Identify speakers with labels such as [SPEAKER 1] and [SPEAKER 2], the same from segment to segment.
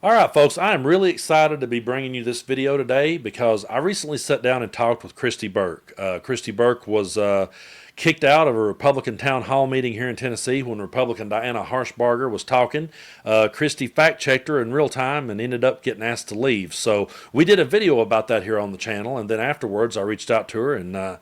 [SPEAKER 1] All right, folks, I am really excited to be bringing you this video today because I recently sat down and talked with Kristi Burke. Kristi Burke was kicked out of a Republican town hall meeting here in Tennessee when Republican Diana Harshbarger was talking. Kristi fact checked her in real time and ended up getting asked to leave. So we did a video about that here on the channel, and then afterwards I reached out to her and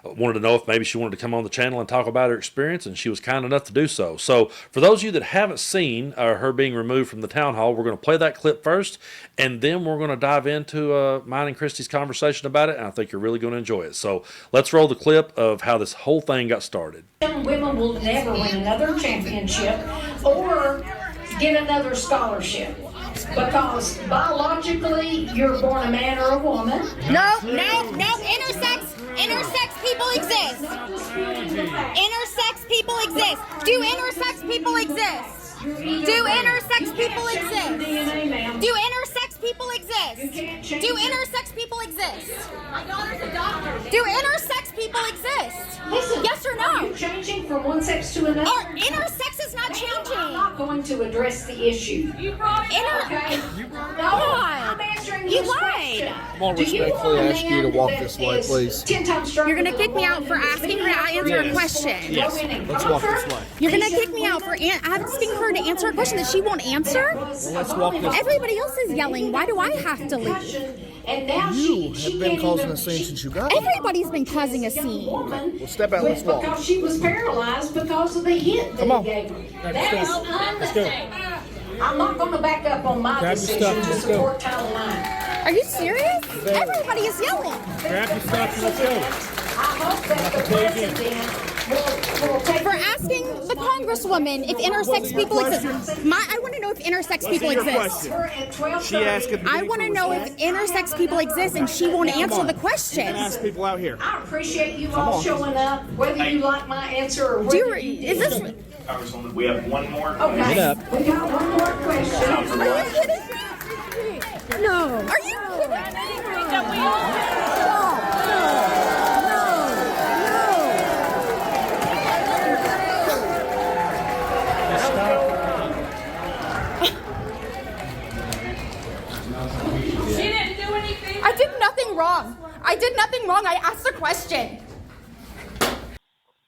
[SPEAKER 1] wanted to know if maybe she wanted to come on the channel and talk about her experience, and she was kind enough to do so. So, for those of you that haven't seen her being removed from the town hall, we're going to play that clip first, and then we're going to dive into mine and Kristi's conversation about it, and I think you're really going to enjoy it. So, let's roll the clip of how this whole thing got started.
[SPEAKER 2] Women will never win another championship or get another scholarship because biologically you're born a man or a woman.
[SPEAKER 3] No, intersex people exist. Intersex people exist. Do intersex people exist? Do intersex people exist? Do intersex people exist? Do intersex people exist? My daughter's a doctor. Do intersex people exist?
[SPEAKER 2] Listen,
[SPEAKER 3] yes or no?
[SPEAKER 2] Are you changing from one sex to another?
[SPEAKER 3] Or intersex is not changing.
[SPEAKER 2] I'm not going to address the issue.
[SPEAKER 3] You brought it up.
[SPEAKER 2] Okay? No, I'm answering
[SPEAKER 3] you
[SPEAKER 2] this
[SPEAKER 3] lied.
[SPEAKER 2] question.
[SPEAKER 4] I'm gonna respectfully ask you to walk this way, please.
[SPEAKER 2] 10 times stronger
[SPEAKER 3] You're going to kick me out for asking her to answer a question.
[SPEAKER 4] Yes. Let's walk this way.
[SPEAKER 3] You're going to kick me out for asking her to answer a question that she won't answer?
[SPEAKER 4] Well, let's walk this way.
[SPEAKER 3] Everybody else is yelling. Why do I have to leave?
[SPEAKER 2] And now
[SPEAKER 4] You
[SPEAKER 2] she
[SPEAKER 4] have been
[SPEAKER 2] can't
[SPEAKER 4] causing
[SPEAKER 2] even-
[SPEAKER 4] a scene since you got here.
[SPEAKER 3] Everybody's been causing a scene.
[SPEAKER 4] Well, step out, let's walk.
[SPEAKER 2] Because she was paralyzed because of the hit that
[SPEAKER 4] Come on.
[SPEAKER 2] he gave her. That
[SPEAKER 4] Let's
[SPEAKER 2] is
[SPEAKER 4] go. Let's go.
[SPEAKER 2] I'm not going to back up on my
[SPEAKER 4] Grab your
[SPEAKER 2] decision
[SPEAKER 4] stuff,
[SPEAKER 2] to
[SPEAKER 4] let's go.
[SPEAKER 2] support Title IX.
[SPEAKER 3] Are you serious? Everybody is yelling.
[SPEAKER 4] Grab your stuff and let's go.
[SPEAKER 2] I hope that the president will take
[SPEAKER 3] For asking the congresswoman if intersex people exist. I want to know if intersex people
[SPEAKER 4] your
[SPEAKER 3] exist.
[SPEAKER 4] question.
[SPEAKER 2] her at 12:30.
[SPEAKER 4] She asked if
[SPEAKER 3] I want to know if intersex people exist, and she won't answer the question.
[SPEAKER 4] Ask people out here.
[SPEAKER 2] I appreciate you all showing up, whether you like my answer or whether
[SPEAKER 3] Is this?
[SPEAKER 5] Congresswoman, we have one more.
[SPEAKER 2] Okay,
[SPEAKER 4] up.
[SPEAKER 2] we got one more question.
[SPEAKER 3] Are you kidding me? No. Are you kidding me?
[SPEAKER 6] She didn't do anything.
[SPEAKER 3] I did nothing wrong. I did nothing wrong. I asked a question.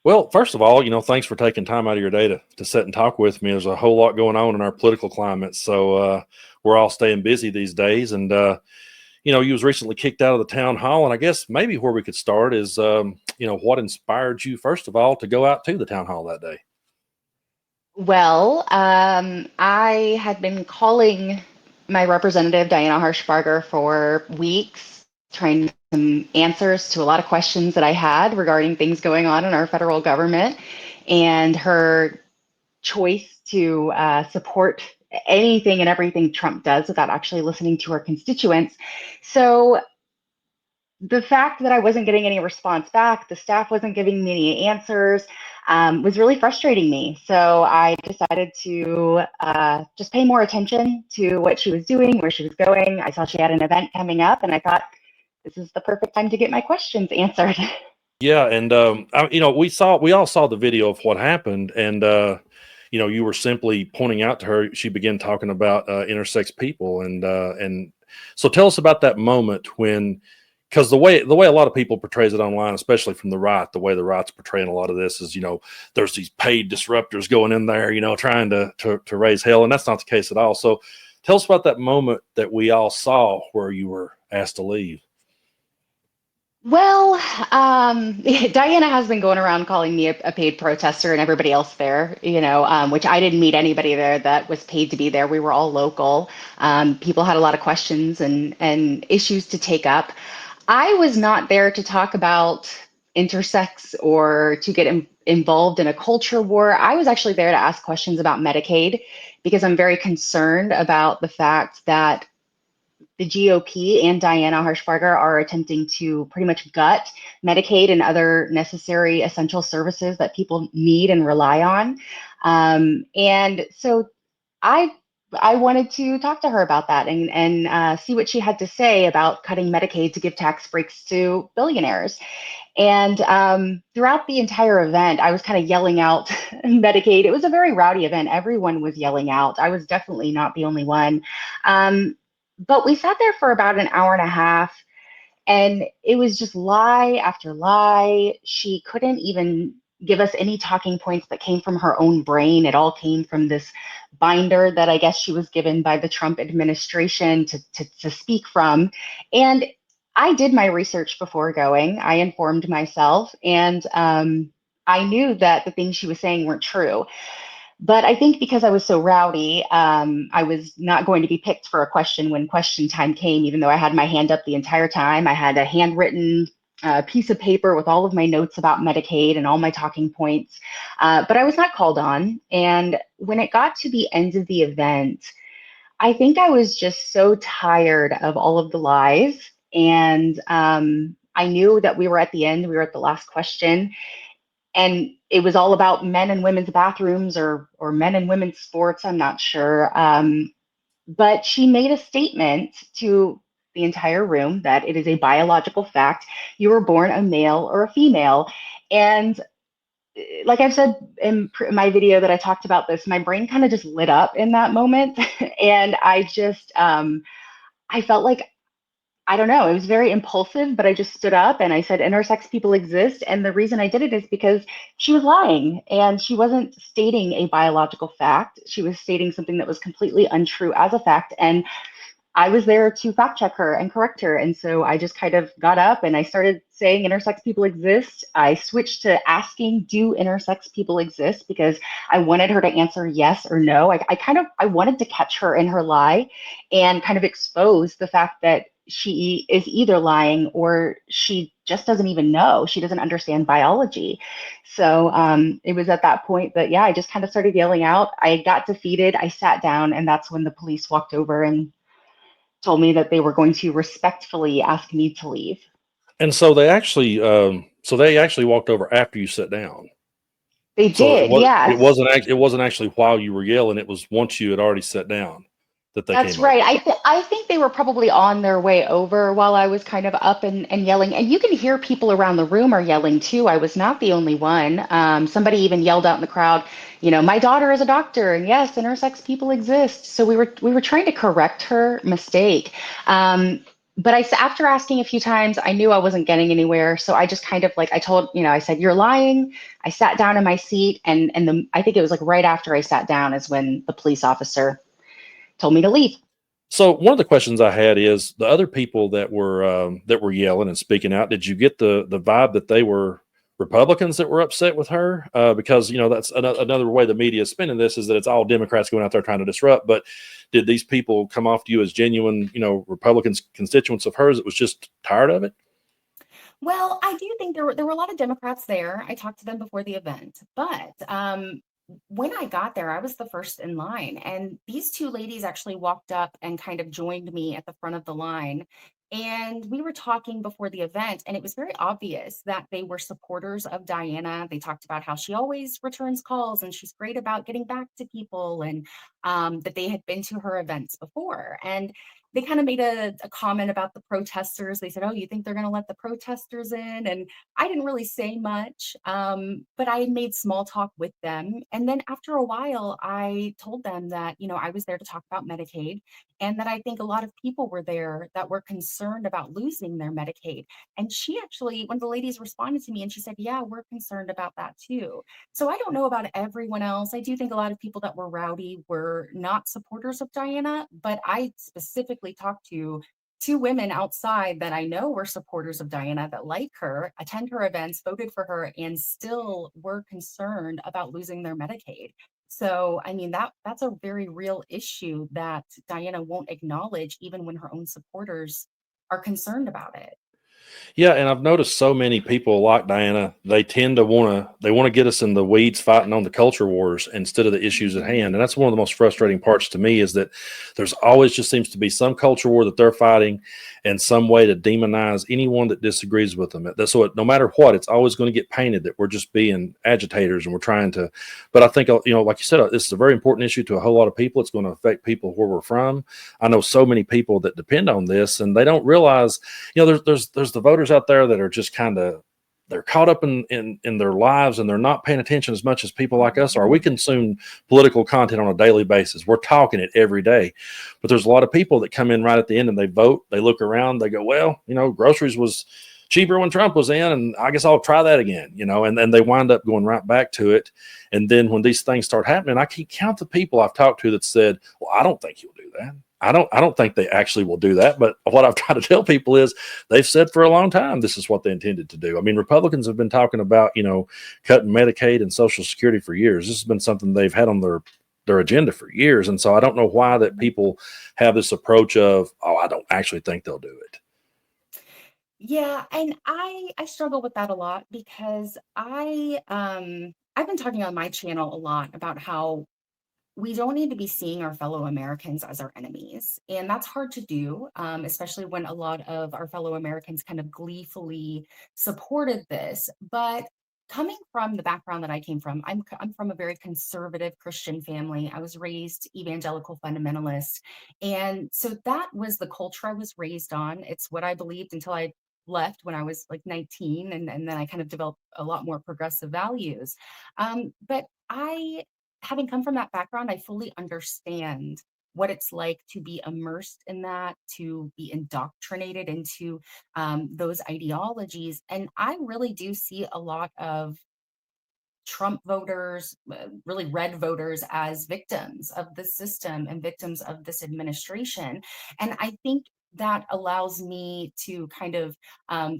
[SPEAKER 1] Well, first of all, thanks for taking time out of your day to sit and talk with me. There's a whole lot going on in our political climate, so we're all staying busy these days. And you was recently kicked out of the town hall, and I guess maybe where we could start is, what inspired you first of all to go out to the town hall that day?
[SPEAKER 7] Well, I had been calling my representative, Diana Harshbarger, for weeks, trying some answers to a lot of questions that I had regarding things going on in our federal government, and her choice to support anything and everything Trump does without actually listening to her constituents. So the fact that I wasn't getting any response back, the staff wasn't giving me any answers, was really frustrating me. So I decided to just pay more attention to what she was doing, where she was going. I saw she had an event coming up, and I thought, this is the perfect time to get my questions answered.
[SPEAKER 1] Yeah, and we all saw the video of what happened, and you were simply pointing out to her. She began talking about intersex people, and so tell us about that moment when, because the way a lot of people portrays it online, especially from the right, the way the right's portraying a lot of this is, there's these paid disruptors going in there, trying to raise hell, and that's not the case at all. So tell us about that moment that we all saw where you were asked to leave.
[SPEAKER 7] Well, Diana has been going around calling me a paid protester and everybody else there, which I didn't meet anybody there that was paid to be there. We were all local. People had a lot of questions and issues to take up. I was not there to talk about intersex or to get involved in a culture war. I was actually there to ask questions about Medicaid because I'm very concerned about the fact that the GOP and Diana Harshbarger are attempting to pretty much gut Medicaid and other necessary essential services that people need and rely on. And so I wanted to talk to her about that and see what she had to say about cutting Medicaid to give tax breaks to billionaires. And throughout the entire event, I was kind of yelling out Medicaid. It was a very rowdy event. Everyone was yelling out. I was definitely not the only one. But we sat there for about an hour and a half, and it was just lie after lie. She couldn't even give us any talking points that came from her own brain. It all came from this binder that I guess she was given by the Trump administration to speak from. And I did my research before going. I informed myself, and I knew that the things she was saying weren't true. But I think because I was so rowdy, I was not going to be picked for a question when question time came, even though I had my hand up the entire time. I had a handwritten piece of paper with all of my notes about Medicaid and all my talking points. But I was not called on. And when it got to the end of the event, I think I was just so tired of all of the lies. And I knew that we were at the end, we were at the last question. And it was all about men and women's bathrooms or men and women's sports. I'm not sure. But she made a statement to the entire room that it is a biological fact. You were born a male or a female. And like I've said in my video that I talked about this, my brain kind of just lit up in that moment. And I just, I felt like, I don't know, it was very impulsive, but I just stood up and I said, intersex people exist. And the reason I did it is because she was lying, and she wasn't stating a biological fact. She was stating something that was completely untrue as a fact. And I was there to fact check her and correct her. And so I just kind of got up and I started saying intersex people exist. I switched to asking, do intersex people exist? Because I wanted her to answer yes or no. I wanted to catch her in her lie and kind of expose the fact that she is either lying or she just doesn't even know. She doesn't understand biology. So it was at that point that, yeah, I just kind of started yelling out. I got defeated. I sat down, and that's when the police walked over and told me that they were going to respectfully ask me to leave.
[SPEAKER 1] And so they actually walked over after you sat down.
[SPEAKER 7] They
[SPEAKER 1] So
[SPEAKER 7] did, yes.
[SPEAKER 1] it wasn't actually while you were yelling. It was once you had already sat down that they
[SPEAKER 7] That's
[SPEAKER 1] came over.
[SPEAKER 7] right. I think they were probably on their way over while I was kind of up and yelling. And you can hear people around the room are yelling too. I was not the only one. Somebody even yelled out in the crowd, my daughter is a doctor, and yes, intersex people exist. So we were trying to correct her mistake. But after asking a few times, I knew I wasn't getting anywhere. So I just kind of I said, you're lying. I sat down in my seat, and I think it was like right after I sat down is when the police officer told me to leave.
[SPEAKER 1] So one of the questions I had is the other people that were yelling and speaking out. Did you get the vibe that they were Republicans that were upset with her? Because that's another way the media is spinning this, is that it's all Democrats going out there trying to disrupt. But did these people come off to you as genuine, Republicans, constituents of hers that was just tired of it?
[SPEAKER 8] Well, I do think there were a lot of Democrats there. I talked to them before the event, but when I got there, I was the first in line, and these two ladies actually walked up and kind of joined me at the front of the line. And we were talking before the event, and it was very obvious that they were supporters of Diana. They talked about how she always returns calls and she's great about getting back to people, and that they had been to her events before. And they kind of made a comment about the protesters. They said, "Oh, you think they're going to let the protesters in?" And I didn't really say much, but I made small talk with them. And then after a while, I told them that, I was there to talk about Medicaid, and that I think a lot of people were there that were concerned about losing their Medicaid. And one of the ladies responded to me and she said, "Yeah, we're concerned about that too." So I don't know about everyone else. I do think a lot of people that were rowdy were not supporters of Diana, but I specifically talked to two women outside that I know were supporters of Diana, that like her, attend her events, voted for her, and still were concerned about losing their Medicaid. So, I mean, that's a very real issue that Diana won't acknowledge, even when her own supporters are concerned about it.
[SPEAKER 1] Yeah, and I've noticed so many people like Diana, they tend to want to get us in the weeds fighting on the culture wars instead of the issues at hand. And that's one of the most frustrating parts to me, is that there's always just seems to be some culture war that they're fighting and some way to demonize anyone that disagrees with them. So no matter what, it's always going to get painted that we're just being agitators and we're trying to. But I think, like you said, this is a very important issue to a whole lot of people. It's going to affect people where we're from. I know so many people that depend on this, and they don't realize, there's the voters out there that are just kind of, they're caught up in their lives and they're not paying attention as much as people like us are. We consume political content on a daily basis. We're talking it every day, but there's a lot of people that come in right at the end and they vote, they look around, they go, well, groceries was cheaper when Trump was in, and I guess I'll try that again, and then they wind up going right back to it. And then when these things start happening, I can count the people I've talked to that said, well, I don't think he'll do that. I don't think they actually will do that. But what I've tried to tell people is they've said for a long time this is what they intended to do. I mean, Republicans have been talking about, cutting Medicaid and Social Security for years. This has been something they've had on their agenda for years. And so I don't know why that people have this approach of, oh, I don't actually think they'll do it.
[SPEAKER 8] Yeah, and I struggle with that a lot because I've been talking on my channel a lot about how we don't need to be seeing our fellow Americans as our enemies. And that's hard to do, especially when a lot of our fellow Americans kind of gleefully supported this. But coming from the background that I came from, I'm from a very conservative Christian family. I was raised evangelical fundamentalist. And so that was the culture I was raised on. It's what I believed until I left when I was like 19. And then I kind of developed a lot more progressive values. But having come from that background, I fully understand what it's like to be immersed in that, to be indoctrinated into those ideologies. And I really do see a lot of Trump voters, really red voters, as victims of the system and victims of this administration. And I think that allows me to kind of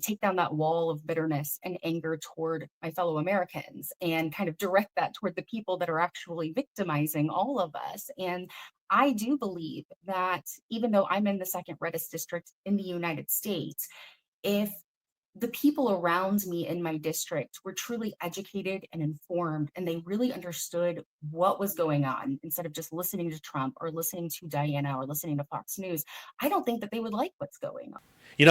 [SPEAKER 8] take down that wall of bitterness and anger toward my fellow Americans and kind of direct that toward the people that are actually victimizing all of us. And I do believe that even though I'm in the second reddest district in the United States, if the people around me in my district were truly educated and informed, and they really understood what was going on instead of just listening to Trump or listening to Diana or listening to Fox News, I don't think that they would like what's going on.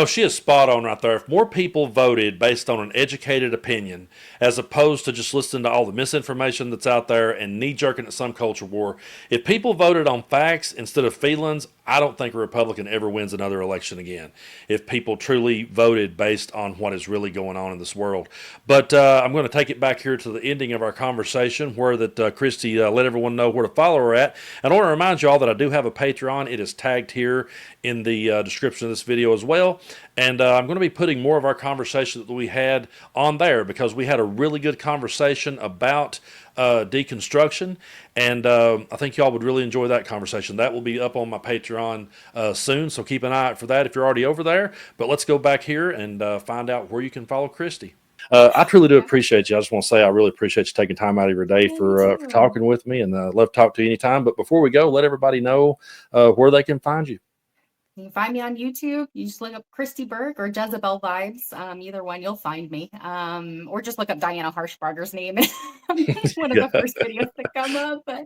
[SPEAKER 1] She is spot on right there. If more people voted based on an educated opinion, as opposed to just listening to all the misinformation that's out there and knee-jerking at some culture war, if people voted on facts instead of feelings, I don't think a Republican ever wins another election again. If people truly voted based on what is really going on in this world. But I'm going to take it back here to the ending of our conversation where that Kristi let everyone know where to follow her at. And I want to remind you all that I do have a Patreon. It is tagged here in the description of this video as well. And I'm going to be putting more of our conversation that we had on there because we had a really good conversation about deconstruction, and I think y'all would really enjoy that conversation. That will be up on my Patreon soon, so keep an eye out for that if you're already over there. But let's go back here and find out where you can follow Kristi. I truly do appreciate you. I just want to say I really appreciate you taking time out of your day for talking with me, and love to talk to you anytime. But before we go, let everybody know where they can find you.
[SPEAKER 8] You can find me on YouTube. You just look up Kristi Burke or Jezebel Vibes. Either one, you'll find me. Or just look up Diana Harshbarger's name. One of the first videos that come up. But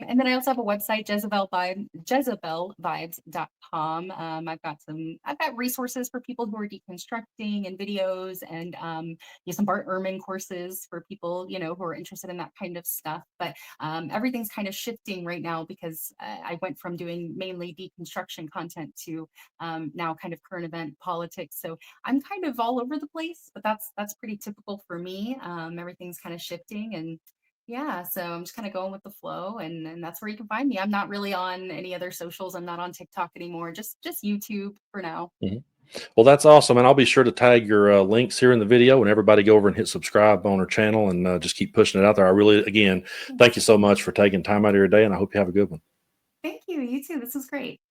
[SPEAKER 8] and then I also have a website, jezebelvibes.com. I've got resources for people who are deconstructing and videos, and some Bart Ehrman courses for people who are interested in that kind of stuff. But everything's kind of shifting right now because I went from doing mainly deconstruction content to now kind of current event politics. So I'm kind of all over the place, but that's pretty typical for me. Everything's kind of shifting, and yeah, so I'm just kind of going with the flow, and that's where you can find me. I'm not really on any other socials. I'm not on TikTok anymore. Just YouTube for now.
[SPEAKER 1] Mm-hmm. Well, that's awesome. And I'll be sure to tag your links here in the video, and everybody go over and hit subscribe on our channel and just keep pushing it out there. I really, again, thank you so much for taking time out of your day, and I hope you have a good one.
[SPEAKER 8] Thank you. You too. This was great.